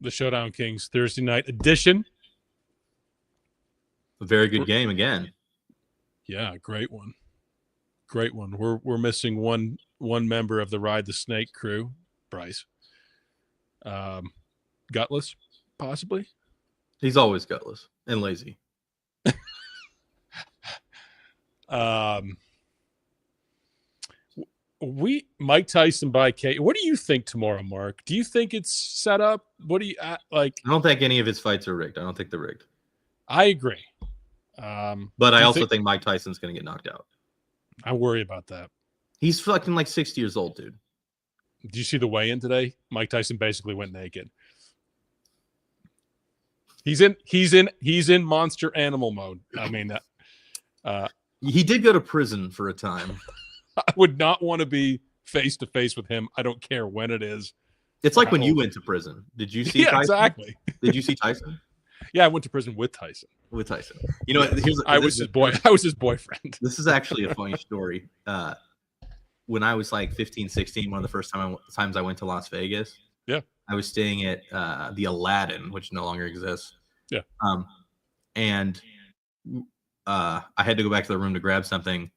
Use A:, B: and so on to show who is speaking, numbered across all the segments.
A: the Showdown Kings Thursday night edition.
B: A very good game again.
A: Yeah, great one. Great one. We're missing one member of the Ride the Snake crew, Bryce. Gutless, possibly.
B: He's always gutless and lazy.
A: Mike Tyson by K. What do you think tomorrow, Mark? Do you think it's set up? What do you like?
B: I don't think any of his fights are rigged. I don't think they're rigged.
A: I agree.
B: But I also think Mike Tyson's going to get knocked out.
A: I worry about that.
B: He's fucking like 60 years old, dude.
A: Did you see the weigh-in today? Mike Tyson basically went naked. He's in monster animal mode. I mean,
B: he did go to prison for a time.
A: I would not want to be face to face with him. I don't care when it is.
B: It's like when you went to prison. Did you see Tyson?
A: Exactly.
B: Did you see Tyson?
A: Yeah, I went to prison with Tyson.
B: With Tyson. You know what?
A: I was his boyfriend.
B: This is actually a funny story. When I was like 15, 16, one of the first times I went to Las Vegas.
A: Yeah.
B: I was staying at the Aladdin, which no longer exists.
A: Yeah.
B: And I had to go back to the room to grab something.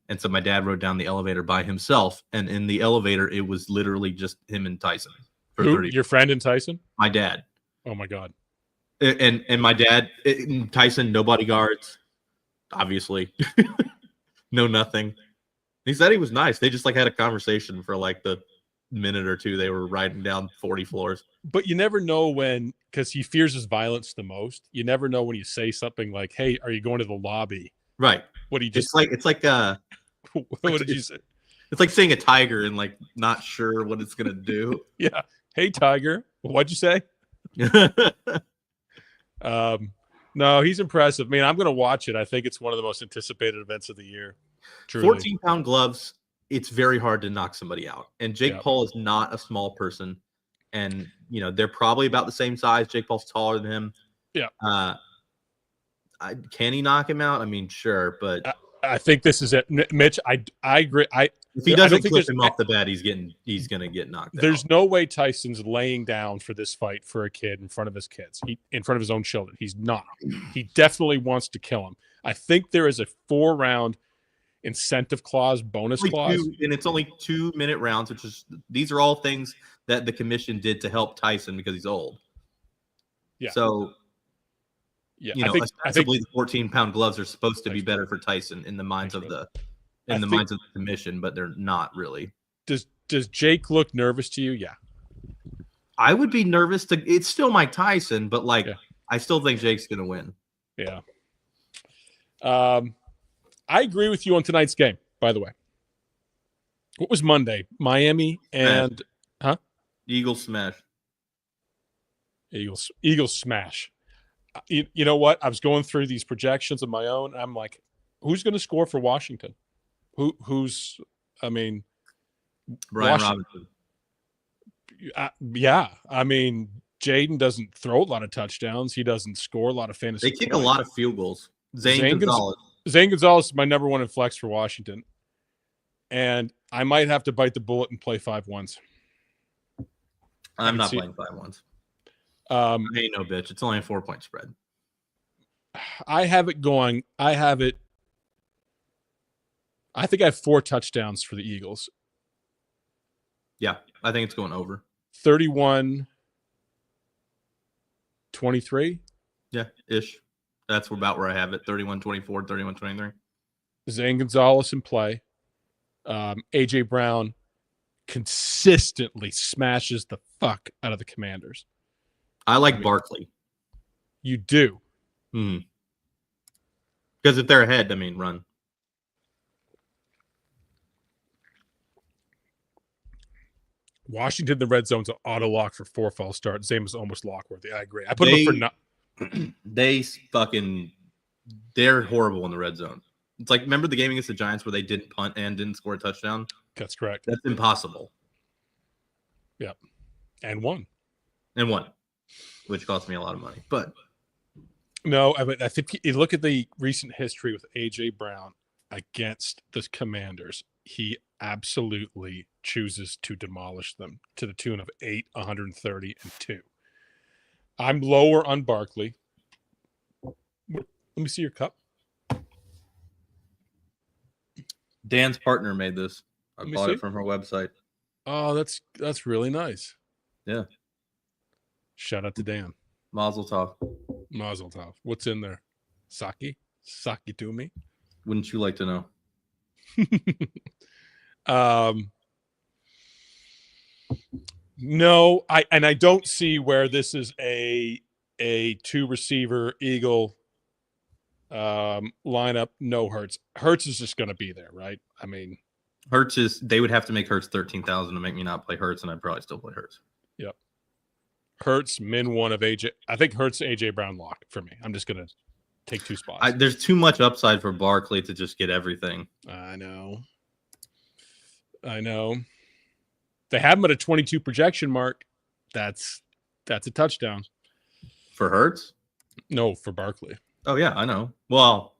B: And so my dad rode down the elevator by himself. And in the elevator, it was literally just him and Tyson.
A: Who? Your friend and Tyson?
B: My dad.
A: Oh, my God.
B: And my dad, Tyson, no bodyguards, obviously. No nothing. He said he was nice. They just like had a conversation for like the minute or two. They were riding down 40 floors.
A: But you never know when, because he fears his violence the most. You never know when you say something like, "Hey, are you going to the lobby?"
B: Right.
A: What do you just?
B: It's like
A: what did you say?
B: It's like seeing a tiger and like not sure what it's gonna do.
A: Yeah. Hey, tiger. What'd you say? No, he's impressive. I mean, I'm gonna watch it. I think it's one of the most anticipated events of the year.
B: 14-pound gloves. It's very hard to knock somebody out. And Jake Paul is not a small person. And, you know, they're probably about the same size. Jake Paul's taller than him.
A: Yeah.
B: Can he knock him out? I mean, sure. But
A: I think this is it. Mitch, I agree.
B: If he doesn't clip him off the bat, he's going to get knocked out.
A: There's no way Tyson's laying down for this fight for a kid in front of his kids, in front of his own children. He's not. He definitely wants to kill him. I think there is a 4-round incentive clause, bonus clause.
B: And it's only 2-minute rounds, which is, these are all things that the commission did to help Tyson because he's old.
A: Yeah.
B: So,
A: yeah,
B: you know, ostensibly the 14-pound gloves are supposed to be better for Tyson in the minds of the minds of the commission, but they're not really.
A: Does Jake look nervous to you? Yeah.
B: I would be nervous it's still Mike Tyson, but like I still think Jake's gonna win.
A: Yeah. I agree with you on tonight's game, by the way. What was Monday? Miami and
B: Eagles smash.
A: Eagles smash. You know what? I was going through these projections of my own. I'm like, who's going to score for Washington? Who's? I mean,
B: Brian Robinson.
A: Yeah, I mean, Jaden doesn't throw a lot of touchdowns. He doesn't score a lot of fantasy.
B: They kick a lot of field goals. Zane Gonzalez.
A: Zane Gonzalez is my number one in flex for Washington. And I might have to bite the bullet and play 5-1s.
B: I'm not playing 5-1s. I ain't no bitch. It's only a 4-point spread.
A: I have it going. I think I have 4 touchdowns for the Eagles.
B: Yeah, I think it's going over.
A: 31-23?
B: Yeah, ish. That's about where I have it. 31-24, 31-23.
A: Zane Gonzalez in play. AJ Brown consistently smashes the fuck out of the Commanders.
B: I like Barkley.
A: You do?
B: Because if they're ahead, I mean, run.
A: Washington, the red zone's an auto lock for 4 false starts. Same as almost lock-worthy. I agree. I put them up for
B: they're horrible in the red zone. It's like, remember the game against the Giants where they didn't punt and didn't score a touchdown?
A: That's correct.
B: That's impossible.
A: Yeah. And won. Which cost me a lot of money. But no, I mean, I think you look at the recent history with AJ Brown against the Commanders. He absolutely chooses to demolish them to the tune of 8, 130, and 2. I'm lower on Barkley. Let me see your cup.
B: Dan's partner made this. I bought it from her website.
A: Oh, that's really nice.
B: Yeah.
A: Shout out to Dan.
B: Mazel tov.
A: Mazel tov. What's in there? Sake? Sake to me?
B: Wouldn't you like to know?
A: No, I don't see where this is a 2-receiver Eagle lineup. No Hurts. Hurts is just going to be there, right? I mean,
B: Hurts is. They would have to make Hurts 13,000 to make me not play Hurts, and I'd probably still play Hurts.
A: Yep. Hurts min 1 of AJ. I think Hurts AJ Brown lock for me. I'm just going to take 2 spots.
B: There's too much upside for Barkley to just get everything.
A: I know. They have him at a 22 projection mark. That's a touchdown.
B: For Hurts?
A: No, for Barkley.
B: Oh, yeah, I know. Well,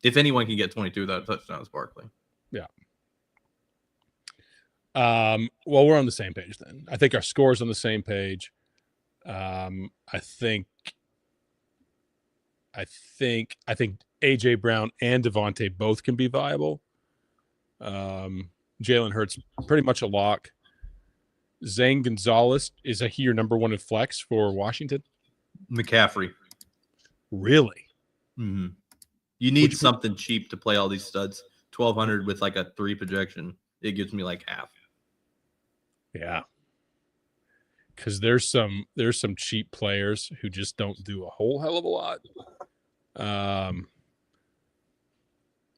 B: if anyone can get 22, that touchdown is Barkley.
A: Yeah. Well, we're on the same page then. I think our score's on the same page. I think AJ Brown and Devontae both can be viable. Jalen Hurts pretty much a lock. Zane Gonzalez, is he your number 1 in flex for Washington?
B: McCaffrey.
A: Really?
B: Mm-hmm. You need something cheap to play all these studs. 1,200 with like a 3 projection. It gives me like half.
A: Yeah. Because there's some cheap players who just don't do a whole hell of a lot.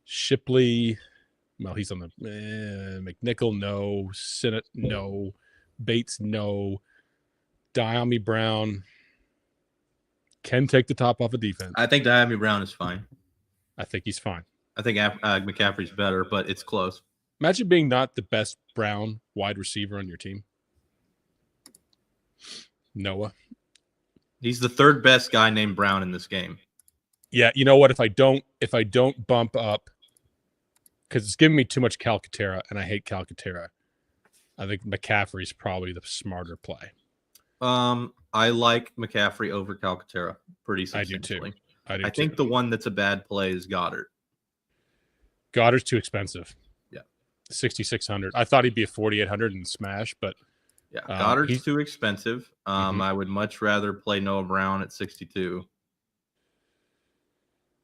A: Shipley, well, he's on the McNichol, no. Sinnott, no. Bates, no. Diami Brown can take the top off of defense.
B: I think Diami Brown is fine.
A: I think he's fine.
B: I think McCaffrey's better, but it's close.
A: Imagine being not the best Brown wide receiver on your team. Noah.
B: He's the 3rd best guy named Brown in this game.
A: Yeah, you know what? If I don't bump up, because it's giving me too much Calcaterra, and I hate Calcaterra, I think McCaffrey's probably the smarter play.
B: I like McCaffrey over Calcaterra pretty substantially.
A: I do too.
B: I think the one that's a bad play is Goddard.
A: Goddard's too expensive.
B: Yeah.
A: 6,600. I thought he'd be a 4,800 and smash, but
B: yeah, Goddard's too expensive. I would much rather play Noah Brown at 62.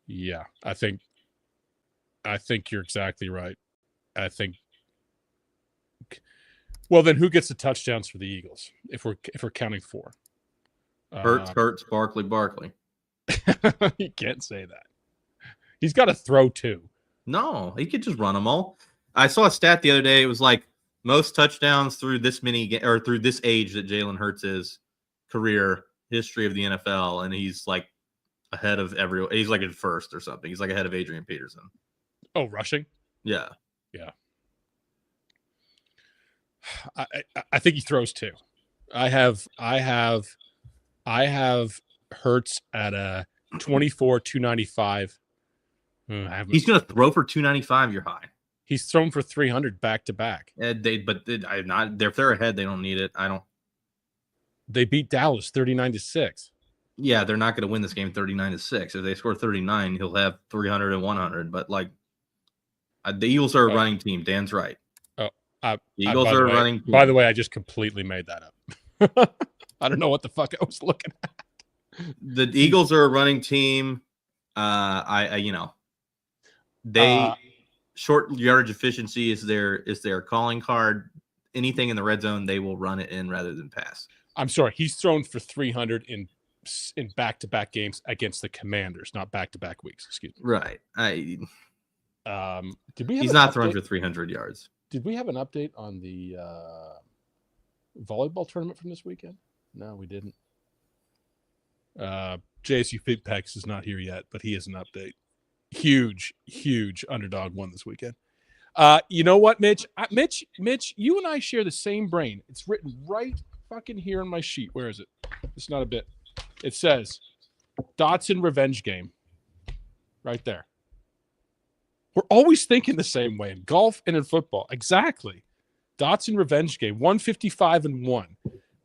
A: Yeah, I think you're exactly right. I think. Well, then who gets the touchdowns for the Eagles if we're counting 4?
B: Hurts, Barkley.
A: You can't say that. He's got to throw 2.
B: No, he could just run them all. I saw a stat the other day. It was like most touchdowns through this through this age that Jalen Hurts is career history of the NFL, and he's like ahead of everyone. He's like in first or something. He's like ahead of Adrian Peterson.
A: Oh, rushing?
B: Yeah.
A: I think he throws 2. I have Hurts at a 24, 295.
B: He's going to throw for 295. You're high.
A: He's thrown for 300 back to back.
B: If they're ahead, they don't need it.
A: They beat Dallas 39-6.
B: Yeah, they're not going to win this game 39-6. If they score 39, he'll have 300 and 100. But the Eagles are a running team. Dan's right. The Eagles are a running team.
A: By the way, I just completely made that up. I don't know what the fuck I was looking at.
B: The Eagles are a running team. Short yardage efficiency is their calling card. Anything in the red zone, they will run it in rather than pass.
A: I'm sorry, he's thrown for 300 in back-to-back games against the Commanders, not back-to-back weeks. Excuse me.
B: Right.
A: He's
B: not throwing for 300 yards.
A: Did we have an update on the volleyball tournament from this weekend? No, we didn't. JSU Figpex is not here yet, but he has an update. Huge underdog won this weekend. You know what, Mitch? Mitch, you and I share the same brain. It's written right fucking here on my sheet. Where is it? It's not a bit. It says Dotson revenge game. Right there. We're always thinking the same way in golf and in football. Exactly. Dotson revenge game, 155-1.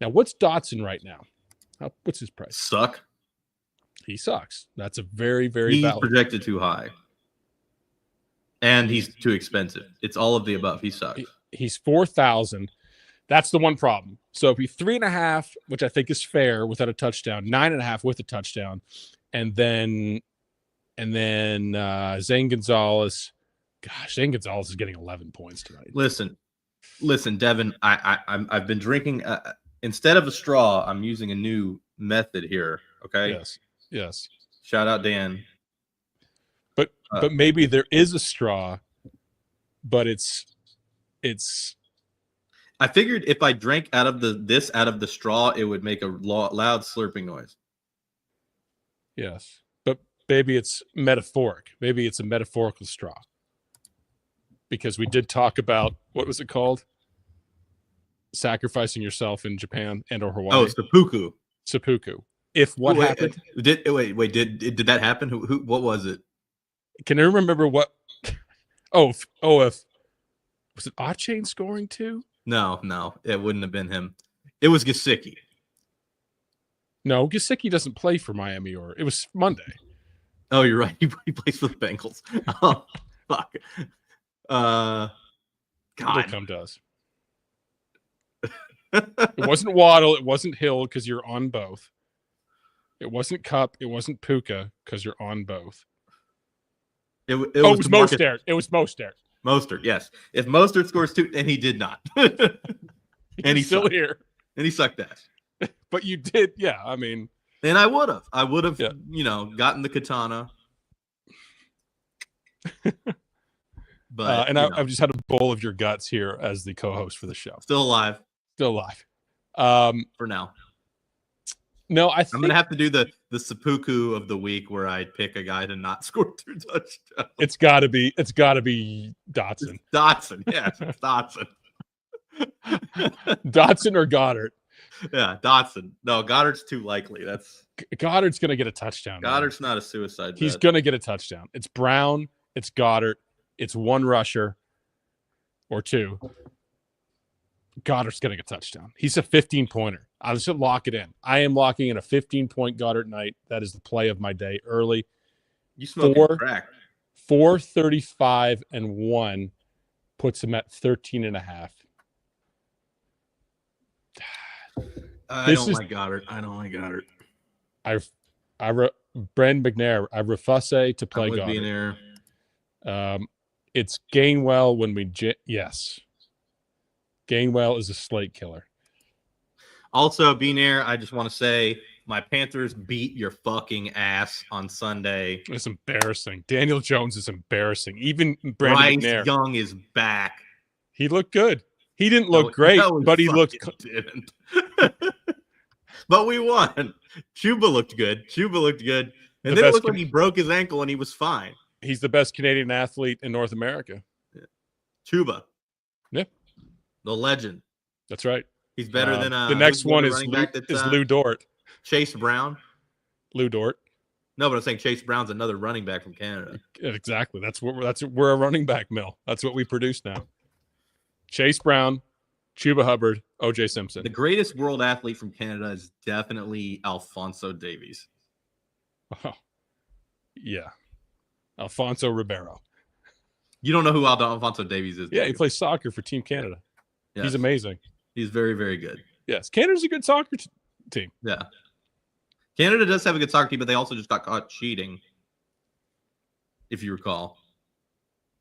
A: Now, what's Dotson right now? What's his price?
B: Suck.
A: He sucks. That's a very, very
B: He's
A: valid.
B: projected too high. And he's too expensive. It's all of the above. He sucks.
A: He's 4,000. That's the one problem. So if he's 3.5, which I think is fair without a touchdown, 9.5 with a touchdown, and then Zane Gonzalez. Gosh, Zane Gonzalez is getting 11 points tonight.
B: Listen, Devin. I've been drinking instead of a straw. I'm using a new method here. Okay.
A: Yes.
B: Shout out Dan.
A: But maybe there is a straw, but it's.
B: I figured if I drank out of the straw, it would make a loud slurping noise.
A: Yes, but maybe it's metaphoric. Maybe it's a metaphorical straw. Because we did talk about, what was it called? Sacrificing yourself in Japan and or Hawaii.
B: Oh, seppuku.
A: Seppuku. If what happened?
B: Did that happen? Who? What was it?
A: Can I remember what? If was it Achain scoring too?
B: No, it wouldn't have been him. It was Gesicki. No,
A: Gesicki doesn't play for Miami, or it was Monday.
B: Oh, you're right. He plays for the Bengals. Oh, fuck. God.
A: Come does. It wasn't Waddle. It wasn't Hill because you're on both. It wasn't Cup. It wasn't Puka because you're on both.
B: It was
A: Mostert. It was Mostert.
B: Mostert, yes. If Mostert scores 2, and he did not. And he's
A: still here.
B: And he sucked ass.
A: But you did, yeah. I mean.
B: And I would have. Gotten the katana. But
A: I've just had a bowl of your guts here as the co-host for the show.
B: Still alive.
A: For
B: now.
A: No, I'm
B: gonna have to do the seppuku of the week where I pick a guy to not score 2 touchdowns.
A: It's gotta be Dotson.
B: Dotson, yes, it's Dotson.
A: Dotson or Goddard.
B: Yeah, Dotson. No, Goddard's too likely.
A: Goddard's gonna get a touchdown.
B: Goddard's not a suicide bet.
A: He's gonna get a touchdown. It's Brown, it's Goddard, it's one rusher or two. Goddard's getting a touchdown. He's a 15-pointer. I should lock it in. I am locking in a 15-point Goddard night. That is the play of my day early.
B: You smoking crack.
A: 435-1 puts him at 13.5.
B: I don't like Goddard.
A: Brand McNair. I refuse to play Goddard. It's Gainwell when we yes. Gainwell is a slate killer.
B: Also, Beanair, I just want to say my Panthers beat your fucking ass on Sunday.
A: It's embarrassing. Daniel Jones is embarrassing. Even Brandon McNair.
B: Young is back.
A: He looked good. He didn't look great, but he looked.
B: Didn't. But we won. Chuba looked good. And then it looked like he broke his ankle and he was fine.
A: He's the best Canadian athlete in North America.
B: Yeah. Chuba.
A: Yeah.
B: The legend.
A: That's right.
B: He's better than
A: the next one is Lou Dort.
B: Chase Brown.
A: Lou Dort.
B: No, but I'm saying Chase Brown's another running back from Canada.
A: Exactly. We're a running back mill. That's what we produce now. Chase Brown, Chuba Hubbard, O.J. Simpson.
B: The greatest world athlete from Canada is definitely Alphonso Davies.
A: Oh, yeah. Alfonso Ribeiro.
B: You don't know who Alfonso Davies is?
A: Yeah, he plays soccer for Team Canada. Yes. He's amazing.
B: He's very, very good.
A: Yes, Canada's a good soccer team.
B: Yeah. Canada does have a good soccer team, but they also just got caught cheating, if you recall.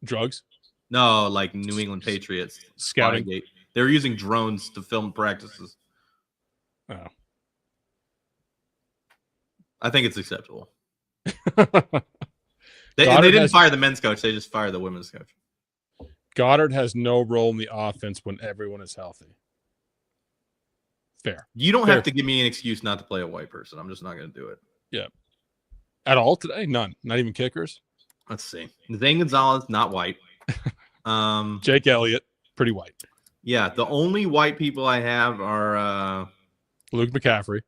A: Drugs?
B: No, like New England Patriots.
A: Scouting.
B: They were using drones to film practices.
A: Oh.
B: I think it's acceptable. They didn't fire the men's coach. They just fired the women's coach.
A: Goddard has no role in the offense when everyone is healthy. Fair.
B: You don't have to give me an excuse not to play a white person. I'm just not going to do it.
A: Yeah. At all today? None. Not even kickers?
B: Let's see. Zane Gonzalez, not white.
A: Jake Elliott, pretty white.
B: Yeah. The only white people I have are
A: Luke McCaffrey,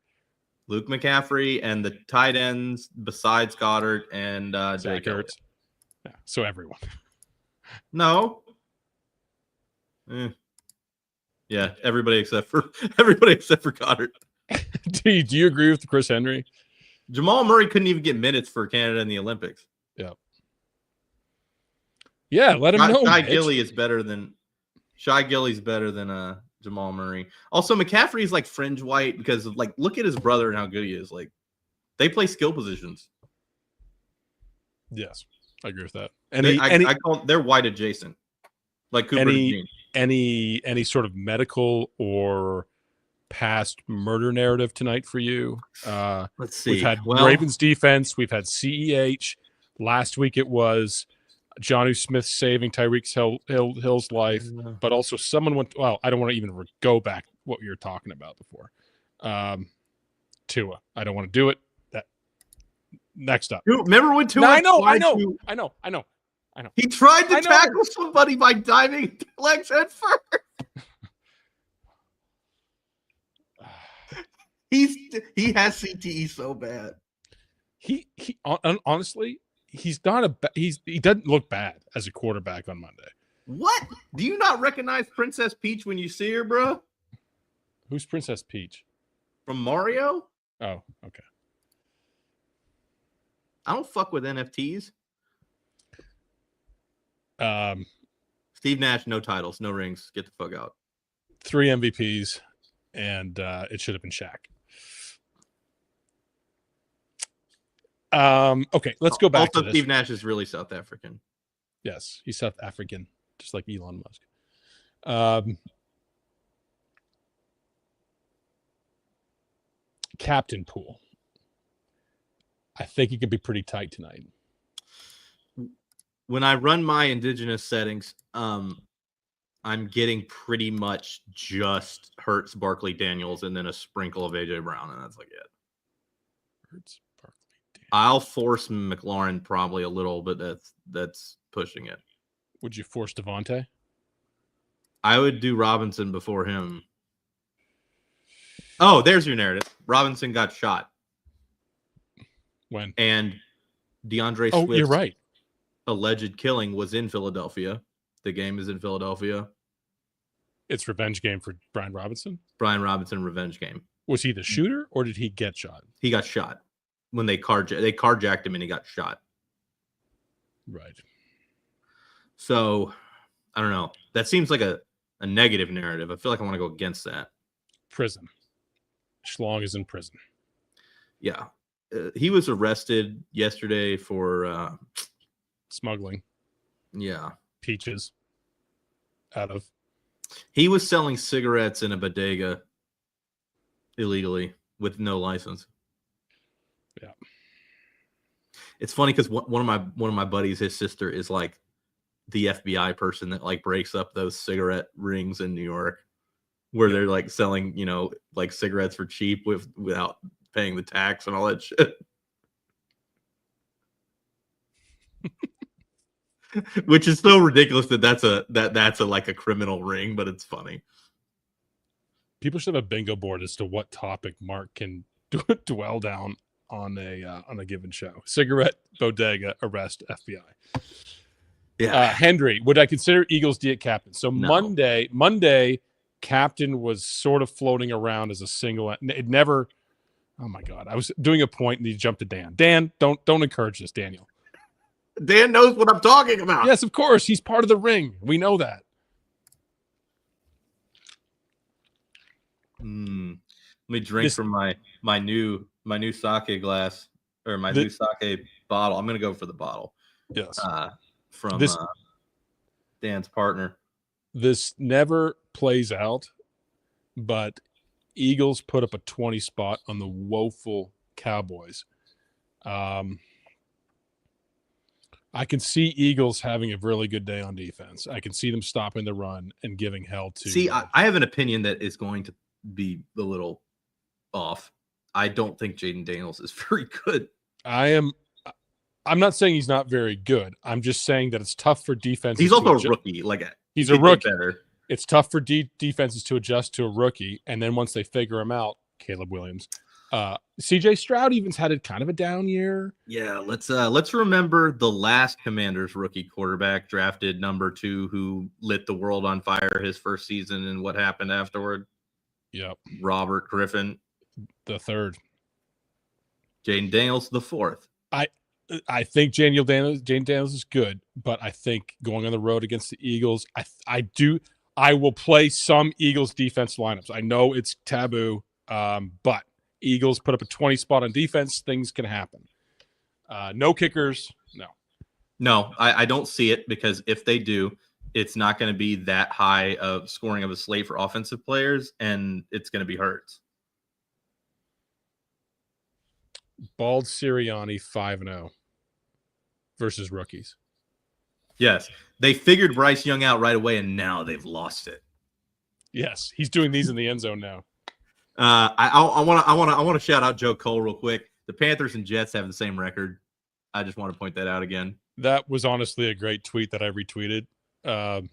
B: and the tight ends besides Goddard and Jake Elliott.
A: Yeah. So everyone.
B: No. Yeah, everybody except for Goddard.
A: Do you agree with Chris Henry?
B: Jamal Murray couldn't even get minutes for Canada in the Olympics.
A: Yeah. Yeah, let him know.
B: Shai Gilly's better than Jamal Murray. Also, McCaffrey's like fringe white because like look at his brother and how good he is. Like they play skill positions.
A: Yes, I agree with that.
B: They're white adjacent. Like Cooper DeJean.
A: Any sort of medical or past murder narrative tonight for you?
B: Let's see.
A: We've had Ravens defense. We've had CEH. Last week it was Jonnu Smith saving Tyreek Hill's life, but also someone went. Well, I don't want to even go back what we were talking about before. Tua. I don't want to do it. That next up.
B: Remember when Tua?
A: No, I know.
B: He tried to tackle somebody by diving legs head first. He has CTE so bad.
A: He honestly, he doesn't look bad as a quarterback on Monday.
B: What? Do you not recognize Princess Peach when you see her, bro?
A: Who's Princess Peach?
B: From Mario?
A: Oh, okay.
B: I don't fuck with NFTs. Steve Nash, no titles, no rings. Get the fuck out.
A: 3 MVPs, and it should have been Shaq. Okay, let's go back to this.
B: Steve Nash is really South African.
A: Yes, he's South African, just like Elon Musk. Captain pool. I think it could be pretty tight tonight.
B: When I run my indigenous settings, I'm getting pretty much just Hurts, Barkley, Daniels, and then a sprinkle of AJ Brown, and that's like it.
A: Hurts, Barkley, Daniels.
B: I'll force McLaurin probably a little, but that's pushing it.
A: Would you force Devontae?
B: I would do Robinson before him. Oh, there's your narrative. Robinson got shot.
A: When?
B: And DeAndre Swift's
A: you're right.
B: Alleged killing was in Philadelphia. The game is in Philadelphia.
A: It's revenge game for Brian Robinson?
B: Brian Robinson revenge game.
A: Was he the shooter or did he get shot?
B: He got shot. When they carjacked him and he got shot.
A: Right.
B: So, I don't know. That seems like a negative narrative. I feel like I want to go against that.
A: Prison. Schlong is in prison.
B: Yeah. He was arrested yesterday for
A: smuggling.
B: Yeah.
A: Peaches.
B: He was selling cigarettes in a bodega illegally with no license.
A: Yeah.
B: It's funny because one of my buddies, his sister is like the FBI person that like breaks up those cigarette rings in New York where they're like selling, like cigarettes for cheap without paying the tax and all that shit. Which is so ridiculous that's a like a criminal ring, but it's funny.
A: People should have a bingo board as to what topic Mark can dwell down on a given show. Cigarette, bodega, arrest, FBI.
B: Yeah.
A: Hendry, would I consider Eagles D at captain? So
B: No.
A: Monday, captain was sort of floating around as a single. It never. Oh my God! I was doing a point and he jumped to Dan. Dan, don't encourage this, Daniel.
B: Dan knows what I'm talking about.
A: Yes, of course. He's part of the ring. We know that.
B: Let me drink from my new sake glass or new sake bottle. I'm gonna go for the bottle.
A: Yes.
B: From Dan's partner.
A: This never plays out, but Eagles put up a 20 spot on the woeful Cowboys. I can see Eagles having a really good day on defense. I can see them stopping the run and giving hell to.
B: See, I have an opinion that is going to be a little off. I don't think Jaden Daniels is very good.
A: I'm not saying he's not very good. I'm just saying that it's tough for defenses.
B: He's also a rookie.
A: He's a rookie. It's tough for defenses to adjust to a rookie, and then once they figure him out, Caleb Williams. CJ Stroud even's had kind of a down year.
B: Yeah, let's remember the last Commanders rookie quarterback drafted number 2 who lit the world on fire his first season and what happened afterward.
A: Yep.
B: Robert Griffin.
A: The third.
B: Jaden Daniels, the fourth.
A: I think Jane Daniels is good, but I think going on the road against the Eagles, I will play some Eagles defense lineups. I know it's taboo, but Eagles put up a 20 spot on defense. Things can happen. No kickers.
B: No, I don't see it, because if they do, it's not going to be that high of scoring of a slate for offensive players, and it's going to be Hurts.
A: Bald Sirianni 5-0 versus rookies.
B: Yes, they figured Bryce Young out right away, and now they've lost it.
A: Yes, he's doing these in the end zone now.
B: I want to shout out Joe Cole real quick. The Panthers and Jets have the same record. I just want to point that out again.
A: That was honestly a great tweet that I retweeted.
B: The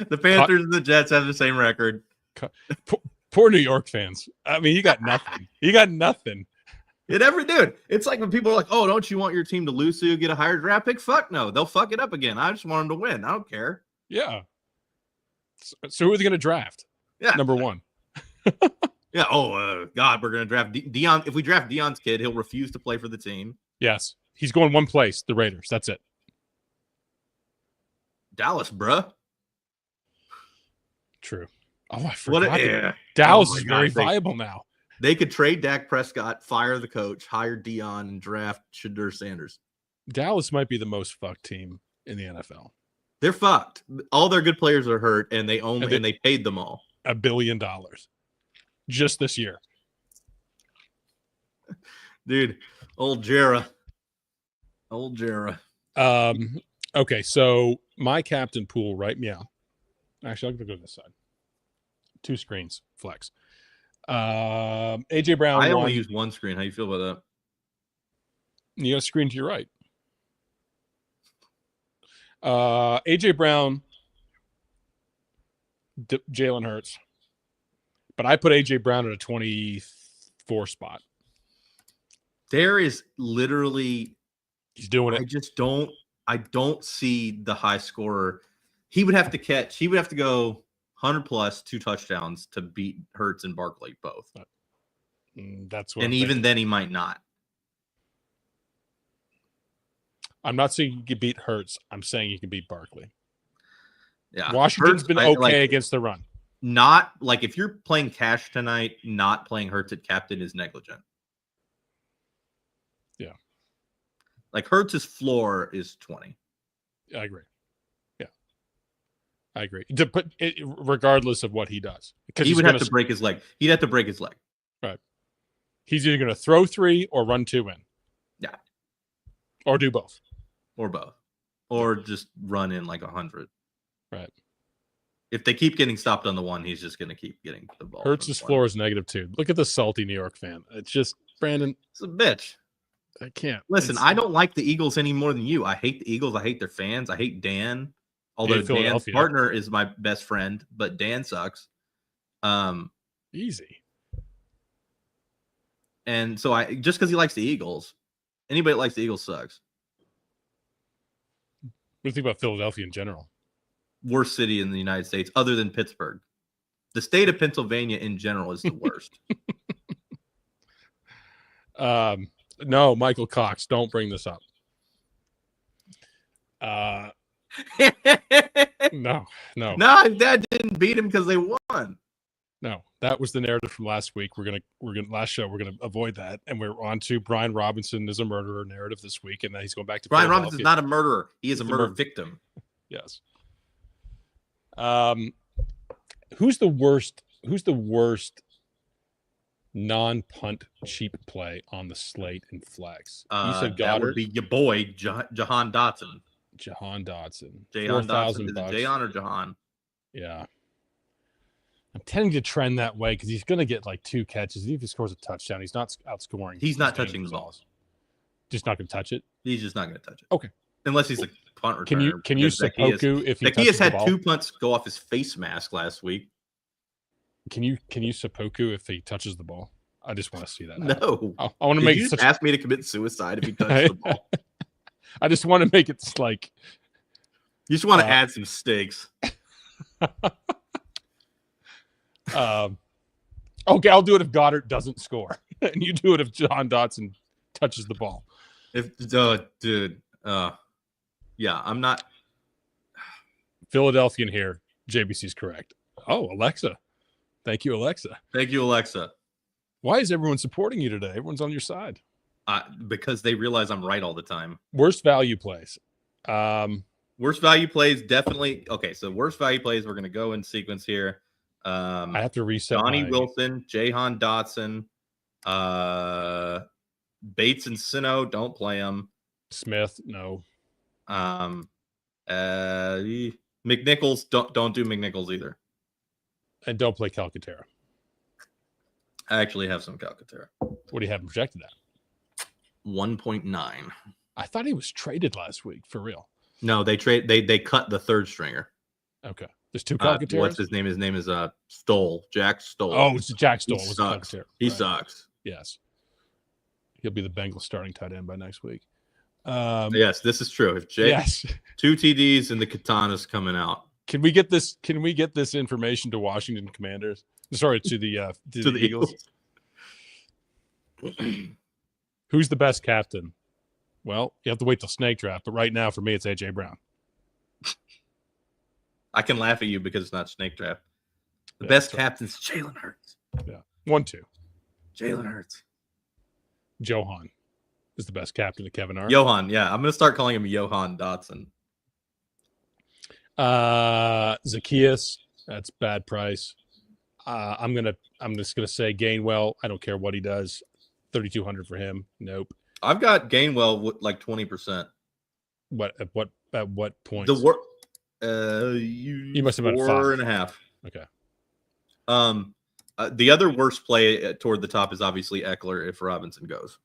B: Panthers and the Jets have the same record.
A: Poor New York fans. I mean, you got nothing. You got nothing.
B: Dude, it's like when people are like, oh, don't you want your team to lose so you get a higher draft pick? Fuck no. They'll fuck it up again. I just want them to win. I don't care.
A: Yeah. So who are they going to draft?
B: Yeah.
A: Number one.
B: Yeah. Oh, God, we're going to draft Dion. If we draft Dion's kid, he'll refuse to play for the team.
A: Yes. He's going one place, the Raiders. That's it.
B: Dallas, bruh.
A: True. Oh, I forgot.
B: Yeah.
A: Dallas is very viable now.
B: They could trade Dak Prescott, fire the coach, hire Dion, and draft Shadur Sanders.
A: Dallas might be the most fucked team in the NFL.
B: They're fucked. All their good players are hurt, and they paid them all
A: $1 billion just this year.
B: Dude, old Jera.
A: Okay, so my captain pool right now. Actually, I'll go to this side. 2 screens, flex. AJ Brown.
B: I only use one screen. How you feel about
A: that? You got a screen to your right. AJ Brown, Jalen Hurts, but I put AJ Brown at a 24 spot.
B: There is literally,
A: he's doing it.
B: I don't see the high scorer. He would have to go 100 plus 2 touchdowns to beat Hurts and Barkley both.
A: That's what.
B: And even then, he might not.
A: I'm not saying you can beat Hurts. I'm saying you can beat Barkley.
B: Yeah,
A: Washington's been okay against the run.
B: Not like if you're playing cash tonight, not playing Hurts at captain is negligent.
A: Yeah,
B: like Hurts' floor is 20.
A: I agree. I agree. Regardless of what he does,
B: because he would have to break his leg. He'd have to break his leg.
A: Right. He's either going to throw 3 or run 2 in.
B: Yeah.
A: Or do both.
B: Or just run in like 100.
A: Right.
B: If they keep getting stopped on the one, he's just going to keep getting the ball.
A: Hurts' floor is -2. Look at the salty New York fan. It's just Brandon.
B: It's a bitch.
A: I can't
B: listen. I don't like the Eagles any more than you. I hate the Eagles. I hate their fans. I hate Dan. Although Dan's partner is my best friend, but Dan sucks.
A: Easy.
B: And so just because he likes the Eagles, anybody that likes the Eagles sucks.
A: What do you think about Philadelphia in general?
B: Worst city in the United States, other than Pittsburgh. The state of Pennsylvania in general is the worst.
A: No, Michael Cox, don't bring this up. No,
B: Dad didn't beat him because they won.
A: No, that was the narrative from last week. We're gonna avoid that, and we're on to Brian Robinson is a murderer narrative this week, and then he's going back to
B: Brian Robinson is not a murderer. He is a murder victim.
A: Yes. Who's the worst non-punt cheap play on the slate in flex? You said Goddard.
B: That would be your boy Jahan Dotson.
A: Jahan Dotson.
B: $4,000. Is it Jahan or Jahan?
A: Yeah. I'm tending to trend that way because he's going to get like 2 catches. Even if he scores a touchdown, he's not outscoring.
B: He's not touching the ball.
A: Just not going to touch it?
B: He's just not going to touch it.
A: Okay.
B: Unless he's a punt returner.
A: Can you seppuku if he
B: Zacchaeus had 2 punts go off his face mask last week.
A: Can you seppuku if he touches the ball? I just want to see that.
B: No.
A: I want to make
B: it ask me to commit suicide if he touches the ball.
A: I just want to make it like
B: you just want to add some stakes.
A: Okay, I'll do it if Goddard doesn't score, and you do it if John Dotson touches the ball.
B: Dude, yeah, I'm not.
A: Philadelphian here. JBC's correct. Oh, Alexa. Thank you, Alexa.
B: Thank you, Alexa.
A: Why is everyone supporting you today? Everyone's on your side.
B: Because they realize I'm right all the time.
A: Worst value plays.
B: Worst value plays, definitely. Okay, so worst value plays, we're going to go in sequence here.
A: I have to reset.
B: Johnny Wilson, Jahan Dotson, Bates and Sino, don't play them.
A: Smith, no.
B: McNichols, don't do McNichols either.
A: And don't play Calcaterra.
B: I actually have some Calcaterra.
A: What do you have projected at?
B: 1.9.
A: I thought he was traded last week, for real.
B: No, they cut the third stringer.
A: Okay. There's two Calcaterras?
B: What's his name? His name is Stoll. Jack Stoll.
A: Oh, it's Jack Stoll.
B: He sucks. He sucks.
A: Yes. He'll be the Bengals starting tight end by next week.
B: Yes, this is true. If
A: yes.
B: 2 TDs and the katana's coming out.
A: Can we get this information to Washington Commanders? Sorry, to the Eagles. Who's the best captain? Well, you have to wait till snake draft, but right now for me it's AJ Brown.
B: I can laugh at you because it's not snake draft. The best captain's Jalen Hurts.
A: Yeah. 1-2.
B: Jalen Hurts.
A: Johan is the best captain of Kevin Hart.
B: Johan, yeah. I'm gonna start calling him Johan Dotson.
A: Zacchaeus, that's bad price. I'm just gonna say Gainwell. I don't care what he does. 3,200 for him. Nope.
B: I've got Gainwell with like 20%.
A: At what point?
B: The work. You
A: must have been
B: 4.5.
A: Okay.
B: The other worst play toward the top is obviously Eckler if Robinson goes,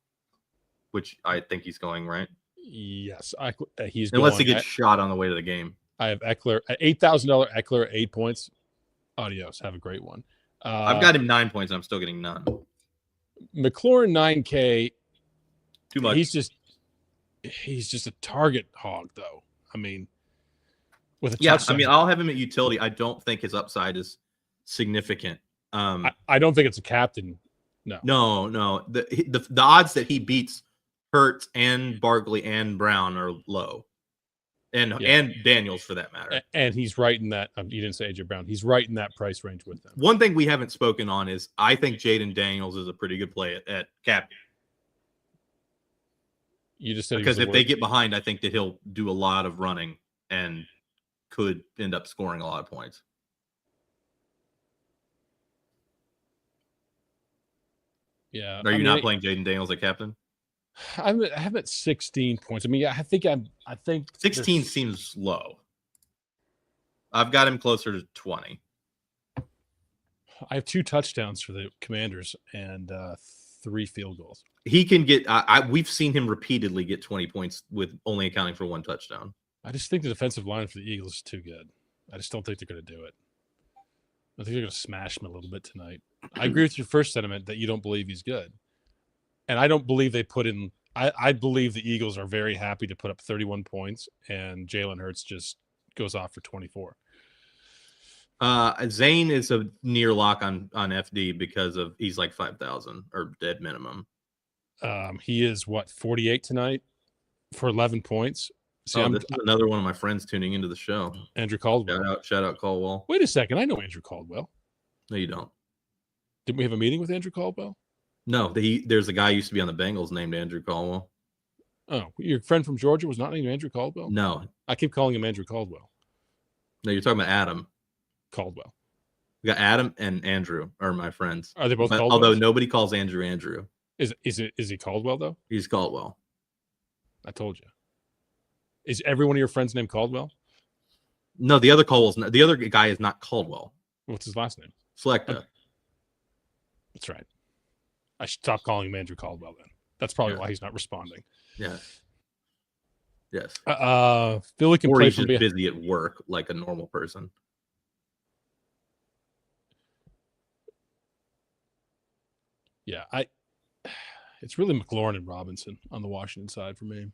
B: which I think he's going, right?
A: Yes, he's
B: unless
A: going.
B: he gets shot on the way to the game.
A: I have Eckler at $8,000. Eckler at 8 points. Adios. Have a great one.
B: I've got him 9 points. I'm still getting none.
A: McLaurin 9K.
B: Too much.
A: He's just a target hog, though. I mean, with a touchdown.
B: I mean, I'll have him at utility. I don't think his upside is significant.
A: I don't think it's a captain.
B: No. The odds that he beats Hurts and Barkley and Brown are low, and Daniels for that matter.
A: And he's right in that. You didn't say AJ Brown. He's right in that price range with them.
B: One thing we haven't spoken on is I think Jaden Daniels is a pretty good play at captain.
A: You just said
B: because if they get behind, I think that he'll do a lot of running and could end up scoring a lot of points.
A: Yeah.
B: Are you not playing Jaden Daniels at captain?
A: I have at 16 points. I mean, I think
B: 16 seems low. I've got him closer to 20.
A: I have 2 touchdowns for the Commanders and 3 field goals.
B: He can get. We've seen him repeatedly get 20 points with only accounting for 1 touchdown.
A: I just think the defensive line for the Eagles is too good. I just don't think they're going to do it. I think they're going to smash him a little bit tonight. I agree with your first sentiment that you don't believe he's good. And I don't believe they put in – I believe the Eagles are very happy to put up 31 points, and Jalen Hurts just goes off for 24.
B: Zane is a near lock on FD because of he's like 5,000 or dead minimum.
A: He is, 48 tonight for 11 points?
B: See, this is another one of my friends tuning into the show.
A: Andrew Caldwell.
B: Shout out Caldwell.
A: Wait a second. I know Andrew Caldwell.
B: No, you don't.
A: Didn't we have a meeting with Andrew Caldwell?
B: No, there's a guy who used to be on the Bengals named Andrew Caldwell.
A: Oh, your friend from Georgia was not named Andrew Caldwell?
B: No.
A: I keep calling him Andrew Caldwell.
B: No, you're talking about Adam.
A: Caldwell.
B: We got Adam and Andrew are my friends.
A: Are they both Caldwell?
B: Although nobody calls Andrew Andrew.
A: Is he Caldwell, though?
B: He's Caldwell.
A: I told you. Is every one of your friends named Caldwell?
B: No, the other guy is not Caldwell.
A: What's his last name?
B: Selecta.
A: That's right. I should stop calling him Andrew Caldwell then. That's probably why he's not responding.
B: Yeah. Yes.
A: Philly can
B: or
A: play
B: he's just busy at work like a normal person.
A: Yeah, it's really McLaurin and Robinson on the Washington side for me.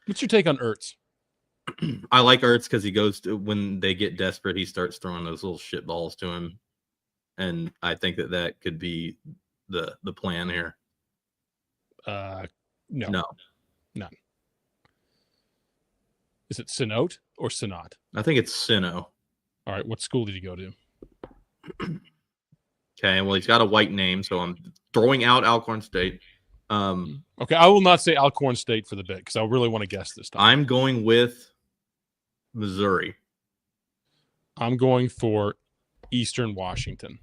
A: What's your take on Ertz?
B: I like Ertz because he goes to, when they get desperate, he starts throwing those little shit balls to him. and I think that could be the plan here.
A: No. None. Is it Sinote or Sinot?
B: I think it's Sino.
A: All right. What school did he go to?
B: Okay. Well, he's got a white name, so I'm throwing out Alcorn State.
A: Okay. I will not say Alcorn State for the bit because I really want to guess this time.
B: I'm going with Missouri.
A: I'm going for Eastern Washington.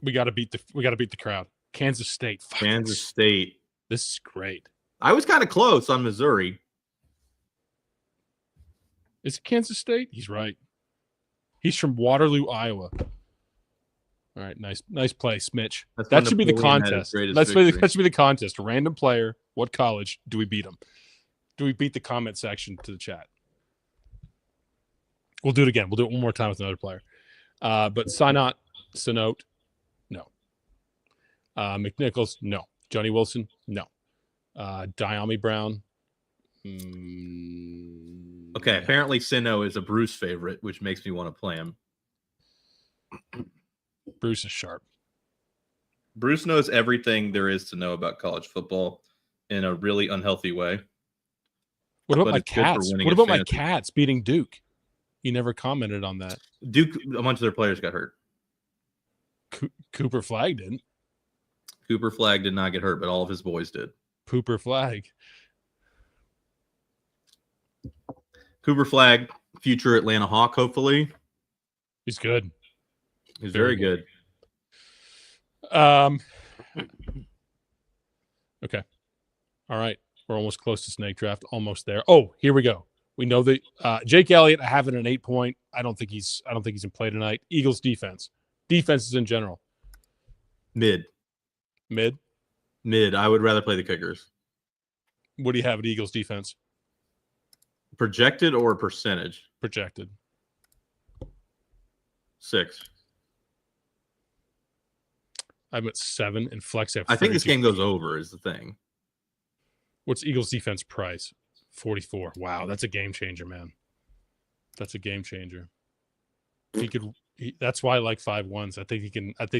A: We got to beat the crowd. Kansas State.
B: Kansas State.
A: This is great.
B: I was kind of close on Missouri.
A: Is it Kansas State? He's right. He's from Waterloo, Iowa. All right, nice play, Smitch. That should be the contest. That should be the contest. A random player. What college do we beat him? Do we beat the comment section to the chat? We'll do it again. We'll do it one more time with another player. But Sinot, no. McNichols, no. Johnny Wilson, no. Diami Brown.
B: Okay, apparently Sino is a Bruce favorite, which makes me want to play him.
A: Bruce is sharp.
B: Bruce knows everything there is to know about college football in a really unhealthy way.
A: What about my Cats? What about my Cats beating Duke? He never commented on that.
B: Duke, a bunch of their players got hurt.
A: Cooper Flagg didn't.
B: Cooper Flagg did not get hurt, but all of his boys did.
A: Cooper Flagg,
B: future Atlanta Hawk, hopefully.
A: He's good.
B: He's very good.
A: Okay. All right. We're almost close to snake draft. Almost there. Oh, here we go. We know that Jake Elliott, I have it an 8 point. I don't think he's in play tonight. Eagles defense. Defenses in general.
B: Mid. I would rather play the Kickers.
A: What do you have at Eagles defense?
B: Projected or percentage?
A: Projected.
B: 6.
A: I'm at 7 and flex at 32.
B: I think this game goes over is the thing.
A: What's Eagles defense price? 44. Wow, that's a game changer, man. That's a game changer. That's why I like 5-1s. I think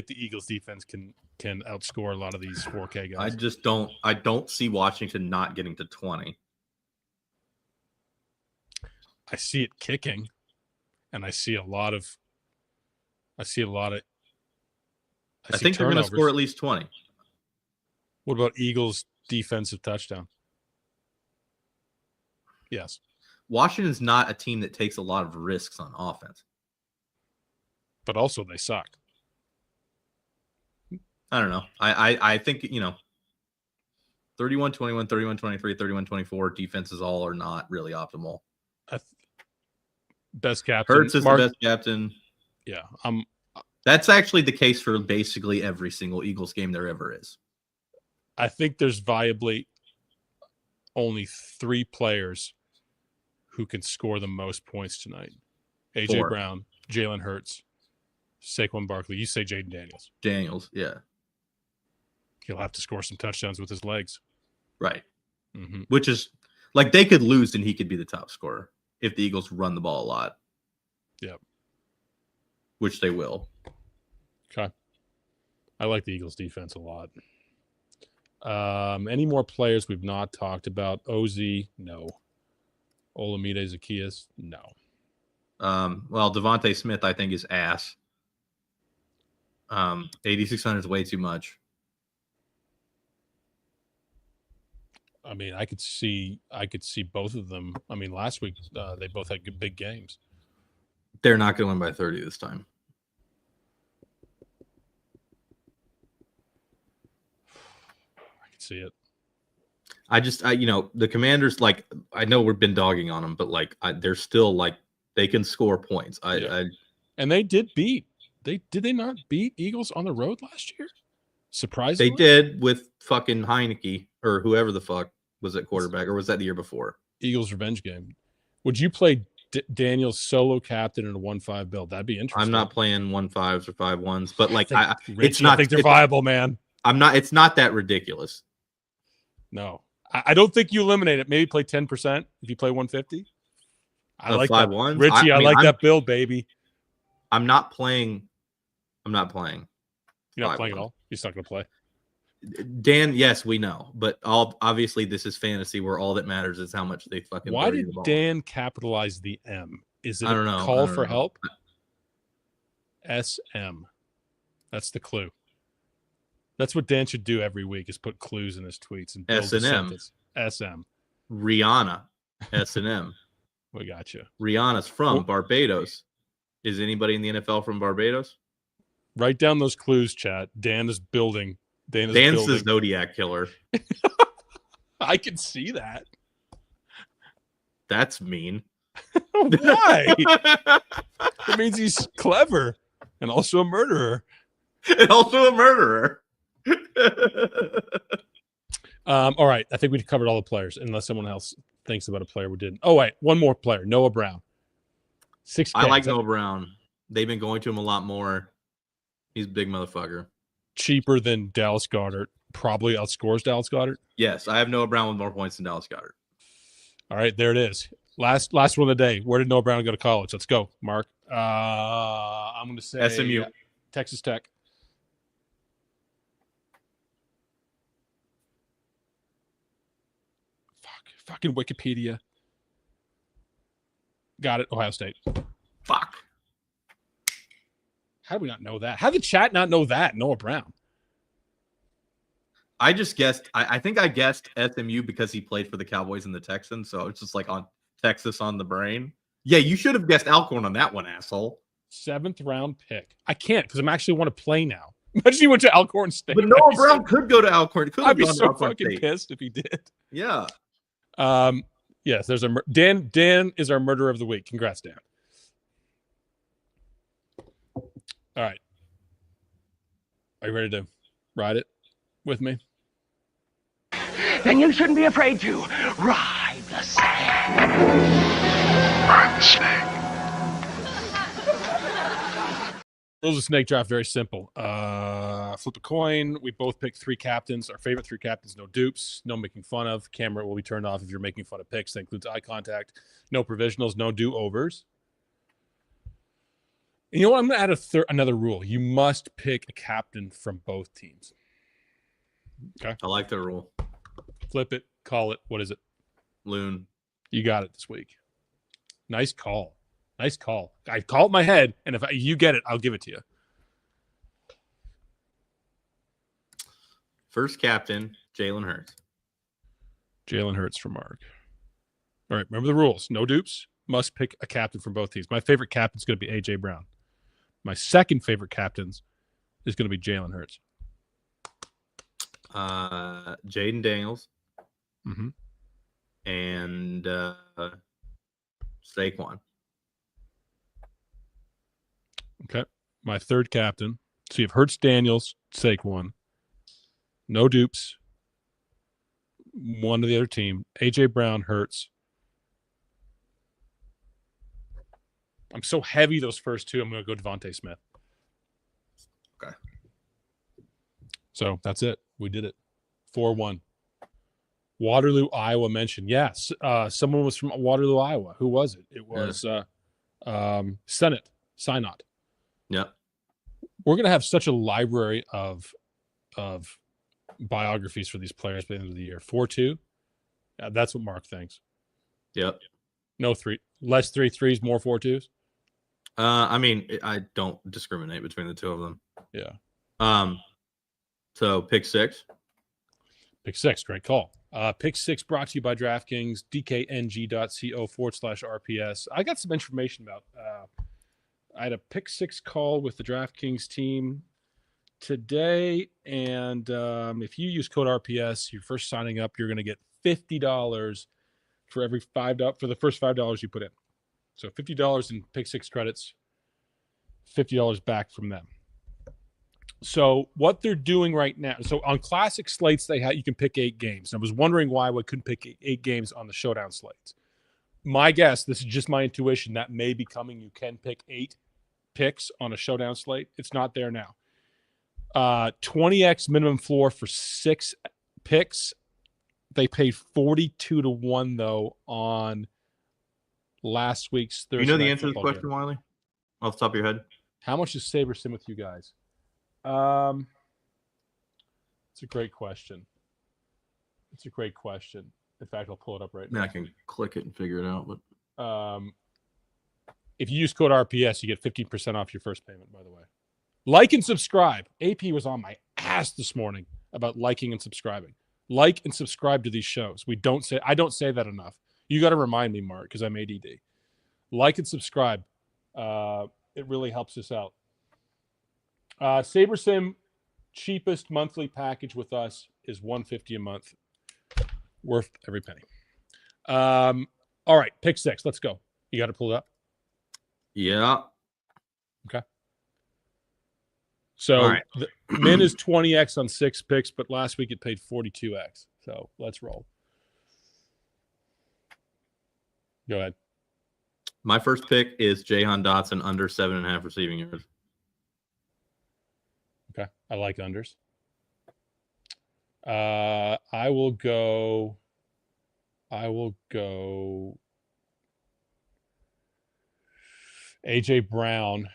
A: the Eagles defense can outscore a lot of these 4K guys.
B: I don't see Washington not getting to 20.
A: I see it kicking, and I see a lot of. I think
B: they're going to score at least 20.
A: What about Eagles defensive touchdown? Yes.
B: Washington's not a team that takes a lot of risks on offense.
A: But also they suck.
B: I don't know. I think, 31-21, 31-23, 31-24 defenses all are not really optimal.
A: Best captain.
B: Hurts is the best captain.
A: Yeah.
B: That's actually the case for basically every single Eagles game there ever is.
A: I think there's viably only 3 players who can score the most points tonight. A.J.
B: 4.
A: Brown, Jalen Hurts, Saquon Barkley. You say Jaden Daniels.
B: Daniels, yeah.
A: He'll have to score some touchdowns with his legs.
B: Right.
A: Mm-hmm.
B: Which is, like, they could lose and he could be the top scorer if the Eagles run the ball a lot.
A: Yep.
B: Which they will.
A: Okay. I like the Eagles defense a lot. Any more players we've not talked about? OZ, no. Olamide Zaccheaus, no.
B: Well, Devontae Smith, I think, is ass. 8,600 is way too much.
A: I mean, I could see both of them. I mean, last week they both had good big games.
B: They're not going to win by 30 this time.
A: I can see it.
B: The Commanders, like, I know we've been dogging on them, but like, they're still like they can score points.
A: And they did beat. Did they not beat Eagles on the road last year? Surprisingly,
B: they did with fucking Heineke or whoever the fuck was at quarterback, or was that the year before?
A: Eagles revenge game. Would you play Daniel's solo captain in a 1-5 build? That'd be interesting.
B: I'm not playing 1-5s or 5-1s, but like
A: I think they're viable, man.
B: I'm not. It's not that ridiculous.
A: No, I don't think you eliminate it. Maybe play 10% if you play 150. I like 5-1. Richie, I like that build, baby.
B: I'm not playing. You're not playing at
A: all? He's not going to play.
B: Dan, yes, we know. But obviously this is fantasy where all that matters is how much they fucking
A: Why did Dan capitalize the M? Is it
B: I don't know.
A: Call for help? SM. That's the clue. That's what Dan should do every week is put clues in his tweets and build a sentence. SM.
B: Rihanna. S&M.
A: We got you.
B: Rihanna's from Barbados. Is anybody in the NFL from Barbados?
A: Write down those clues, chat. Dan is building.
B: Dan's the Zodiac killer.
A: I can see that.
B: That's mean.
A: Why? It means he's clever and also a murderer. All right. I think we covered all the players, unless someone else thinks about a player we didn't. Oh, wait. One more player. Noah Brown. 6K.
B: I like Noah Brown. They've been going to him a lot more. He's a big motherfucker.
A: Cheaper than Dallas Goedert. Probably outscores Dallas Goedert.
B: Yes. I have Noah Brown with more points than Dallas Goedert.
A: All right. There it is. Last one of the day. Where did Noah Brown go to college? Let's go, Mark. I'm going to say
B: SMU.
A: Texas Tech. Fucking Wikipedia. Got it. Ohio State.
B: Fuck.
A: How do we not know that? How did the chat not know that? Noah Brown.
B: I just guessed. I think I guessed SMU because he played for the Cowboys and the Texans. So it's just like on Texas on the brain. Yeah, you should have guessed Alcorn on that one, asshole.
A: 7th round pick. I can't because I'm actually want to play now. Imagine he went to Alcorn State.
B: But Noah Brown could go to Alcorn.
A: I'd be so fucking pissed if he did.
B: Yeah.
A: Yes, there's a Dan. Dan is our murderer of the week. Congrats, Dan. All right. Are you ready to ride it with me?
C: Then you shouldn't be afraid to ride the snake. Ride the snake.
A: Rules of snake draft very simple. Flip a coin. We both pick 3 captains. Our favorite 3 captains. No dupes. No making fun of. Camera will be turned off if you're making fun of picks. That includes eye contact. No provisionals. No do-overs. And you know what? I'm going to add another rule. You must pick a captain from both teams. Okay.
B: I like the rule.
A: Flip it. Call it. What is it?
B: Loon.
A: You got it this week. Nice call. Nice call. I call it in my head, and if you get it, I'll give it to you.
B: First captain, Jalen Hurts.
A: Jalen Hurts for Mark. All right, remember the rules. No dupes. Must pick a captain from both teams. My favorite captain is going to be A.J. Brown. My second favorite captains is going to be Jalen Hurts.
B: Jaden Daniels.
A: Mm-hmm.
B: And Saquon.
A: Okay. My third captain. So you have Hurts, Daniels, Saquon. No dupes. One to the other team. A.J. Brown, Hurts. I'm so heavy those first 2. I'm going to go Devontae Smith.
B: Okay.
A: So that's it. We did it. 4-1. Waterloo, Iowa mentioned. Yes. Someone was from Waterloo, Iowa. Who was it? It was Synod.
B: Yep.
A: We're going to have such a library of biographies for these players by the end of the year. 4-2. That's what Mark thinks.
B: Yep.
A: No 3. Less 3-3s, more 4-2s.
B: I mean, I don't discriminate between the two of them.
A: Yeah.
B: So pick 6.
A: Pick 6. Great call. Pick 6 brought to you by DraftKings, dkng.co/RPS. I got some information about I had a pick 6 call with the DraftKings team today. And if you use code RPS, you're first signing up, you're going to get $50 for every $5 for the first $5 you put in. So $50 in pick 6 credits, $50 back from them. So what they're doing right now, so on classic slates, you can pick 8 games. And I was wondering why we couldn't pick 8 games on the showdown slates. My guess, this is just my intuition, that may be coming. You can pick 8 picks on a showdown slate. It's not there now. 20x minimum floor for 6 picks. They paid 42 to 1 though on last week's
B: Do
A: Thursday.
B: you know the
A: Night
B: answer to the
A: Football
B: question,
A: game.
B: Wiley? Off the top of your head?
A: How much is Saber Sim with you guys? It's a great question. In fact, I'll pull it up right now.
B: I can click it and figure it out. But
A: if you use code RPS, you get 15% off your first payment, by the way. Like and subscribe. AP was on my ass this morning about liking and subscribing. Like and subscribe to these shows. I don't say that enough. You got to remind me, Mark, because I'm ADD. Like and subscribe. It really helps us out. SaberSim cheapest monthly package with us is $150 a month. Worth every penny. All right, pick 6. Let's go. You got to pull it up?
B: yeah.
A: Okay. So
B: right.
A: The min is 20x on 6 picks, but last week it paid 42x. So let's roll. Go ahead.
B: My first pick is Jahan Dotson under 7.5 receiving yards.
A: Okay. I like unders. I will go AJ Brown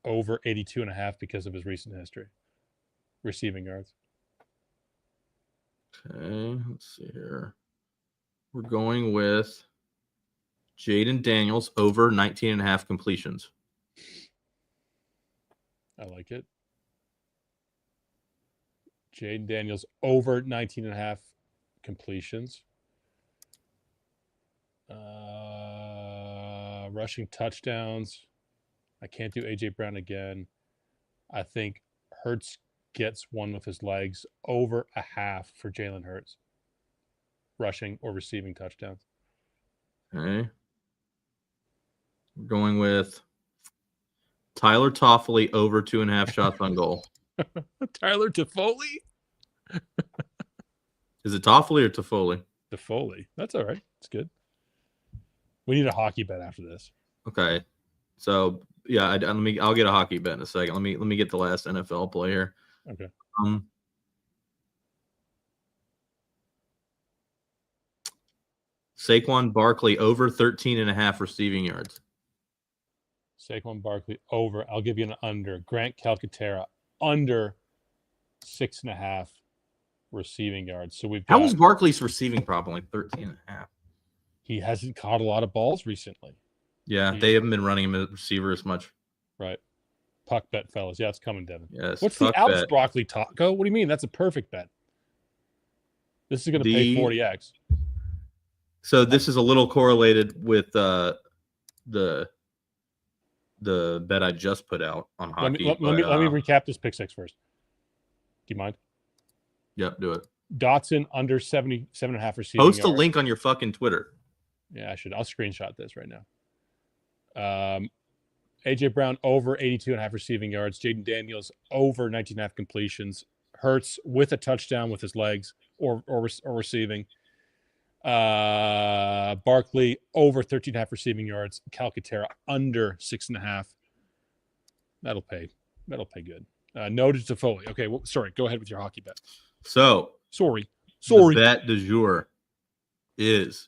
A: over 82.5 because of his recent history. Receiving yards.
B: Okay, let's see here. We're going with Jaden Daniels over 19.5 completions.
A: I like it. Jaden Daniels over 19.5 completions. Rushing touchdowns. I can't do AJ Brown again. I think Hurts gets one with his legs over a half for Jalen Hurts. Rushing or receiving touchdowns.
B: Okay. We're going with Tyler Toffoli over 2.5 shots on goal.
A: Tyler Toffoli?
B: Is it Toffoli or Toffoli?
A: Toffoli. That's all right. It's good. We need a hockey bet after this.
B: Okay. So yeah, I'll get a hockey bet in a second. Let me get the last NFL play here.
A: Okay.
B: Saquon Barkley over 13.5 receiving yards.
A: Saquon Barkley over. I'll give you an under. Grant Calcaterra under 6.5 receiving yards. So we've got.
B: How was Barkley's receiving problem like 13.5?
A: He hasn't caught a lot of balls recently.
B: Yeah, they haven't been running him as receiver as much.
A: Right. Puck bet, fellas. Yeah, it's coming, Devin.
B: Yes.
A: What's the Alex Broccoli taco? What do you mean? That's a perfect bet. This is going to pay 40x.
B: So this is a little correlated with the bet I just put out on hockey.
A: Let me recap this pick 6 first. Do you mind?
B: Yep, do it.
A: Dotson under 77.5 receiving
B: Post
A: yards.
B: a link on your fucking Twitter.
A: Yeah, I should. I'll screenshot this right now. AJ Brown over 82.5 receiving yards. Jaden Daniels over 19.5 completions. Hurts with a touchdown with his legs or receiving. Barkley over 13.5 receiving yards. Calcaterra under 6.5. That'll pay good. Noted to Foley. Okay, well, sorry. Go ahead with your hockey bet.
B: So
A: sorry.
B: The bet du jour is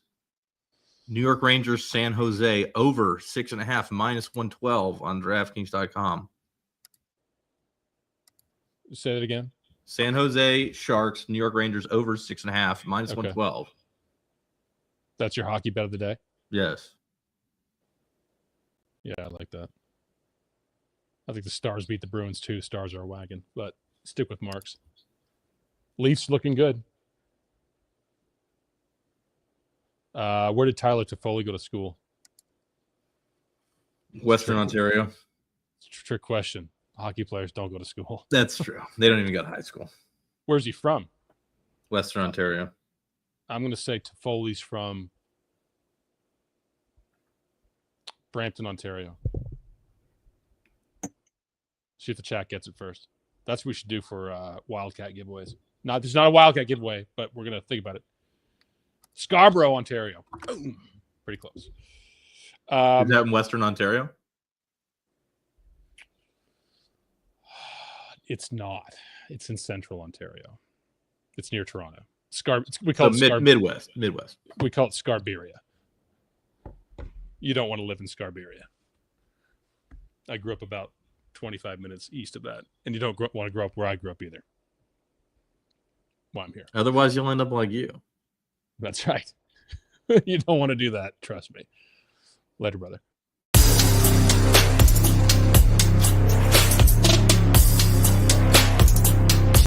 B: New York Rangers San Jose over 6.5 minus 112 on DraftKings.com.
A: Say that again.
B: San Jose Sharks, New York Rangers over 6.5 minus 112.
A: That's your hockey bet of the day?
B: Yes.
A: Yeah, I like that. I think the Stars beat the Bruins too. Stars are a wagon, but stick with Marks. Leafs looking good. Where did Tyler Toffoli go to school?
B: Western Ontario.
A: It's a trick question. Hockey players don't go to school.
B: That's true. They don't even go to high school.
A: Where's he from?
B: Western Ontario.
A: I'm going to say Toffoli's from Brampton, Ontario. See if the chat gets it first. That's what we should do for Wildcat giveaways. There's not a Wildcat giveaway, but we're going to think about it. Scarborough, Ontario. Boom. Pretty close.
B: Is that in Western Ontario?
A: It's not. It's in Central Ontario. It's near Toronto. We call it
B: Midwest.
A: We call it Scarberia. You don't want to live in Scarberia. I grew up about 25 minutes east of that, and you don't want to grow up where I grew up either. Well, I'm here.
B: Otherwise, you'll end up like you.
A: That's right. You don't want to do that. Trust me. Later, brother.